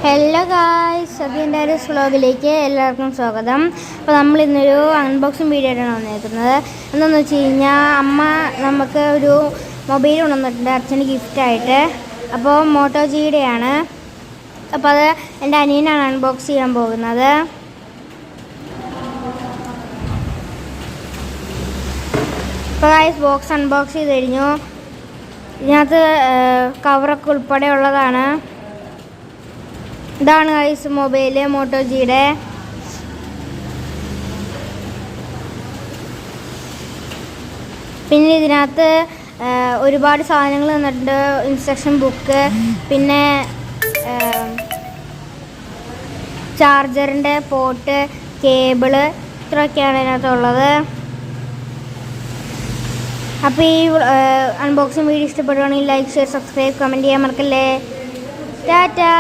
Hello guys, സത്യൻ്റെ ഒരു വ്ളോഗിലേക്ക് എല്ലാവർക്കും സ്വാഗതം. അപ്പോൾ നമ്മൾ ഇന്നൊരു അൺബോക്സിങ് വീഡിയോ ആയിട്ടാണ് വന്നിരിക്കുന്നത്. എന്താണെന്ന് വെച്ച് കഴിഞ്ഞാൽ അമ്മ നമുക്ക് ഒരു മൊബൈൽ കൊണ്ടുവന്നിട്ടുണ്ട് അച്ഛന് ഗിഫ്റ്റായിട്ട്. അപ്പോൾ മോട്ടോ ജിയുടെയാണ്. അപ്പോൾ അത് എൻ്റെ അനിയനാണ് അൺബോക്സ് ചെയ്യാൻ പോകുന്നത്. അപ്പോൾ ഗായ്സ് ബോക്സ് അൺബോക്സ് ചെയ്ത് കഴിഞ്ഞു. ഇതിനകത്ത് കവറൊക്കെ ഉൾപ്പെടെ ഉള്ളതാണ്. ഇതാണ് ഗൈസ് മൊബൈല് മോട്ടോ ജിയുടെ. പിന്നെ ഇതിനകത്ത് ഒരുപാട് സാധനങ്ങൾ തന്നിട്ടുണ്ട്. ഇൻസ്ട്രക്ഷൻ ബുക്ക്, പിന്നെ ചാർജറിൻ്റെ പോർട്ട്, കേബിള്, ഇത്രയൊക്കെയാണ് ഇതിനകത്തുള്ളത്. അപ്പോൾ ഈ അൺബോക്സിങ് വീഡിയോ ഇഷ്ടപ്പെടുകയാണെങ്കിൽ ലൈക്ക്, ഷെയർ, സബ്സ്ക്രൈബ്, കമൻറ്റ് ചെയ്യാൻ മറക്കല്ലേ. ടാറ്റാ.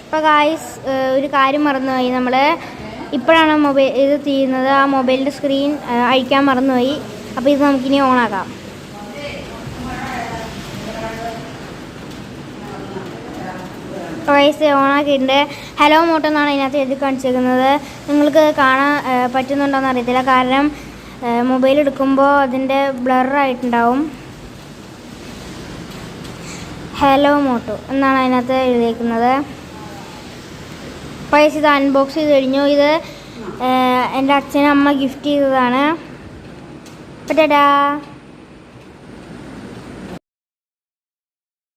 അപ്പോൾ ഗായ്സ് ഒരു കാര്യം മറന്നുപോയി. നമ്മൾ ഇപ്പോഴാണ് ഇത് ചെയ്യുന്നത്. ആ മൊബൈലിൻ്റെ സ്ക്രീൻ അഴിക്കാൻ മറന്നുപോയി. അപ്പോൾ ഇത് നമുക്കിനി ഓണാക്കാം. ഗായ്സ് ഓണാക്കിയിട്ടുണ്ട്. ഹലോ മോട്ടോ എന്നാണ് ഇതിനകത്ത് എഴുതി കാണിച്ചിരിക്കുന്നത്. നിങ്ങൾക്ക് കാണാൻ പറ്റുന്നുണ്ടോയെന്ന് അറിയത്തില്ല, കാരണം മൊബൈൽ എടുക്കുമ്പോൾ അതിൻ്റെ ബ്ലറായിട്ടുണ്ടാവും. ഹലോ മോട്ടോ എന്നാണ് അതിനകത്ത് എഴുതിയിരിക്കുന്നത്. പൈസ ഇത് അൺബോക്സ് ചെയ്ത് കഴിഞ്ഞു. ഇത് എൻ്റെ അച്ഛനും അമ്മ ഗിഫ്റ്റ് ചെയ്തതാണ്. ടാറ്റാ.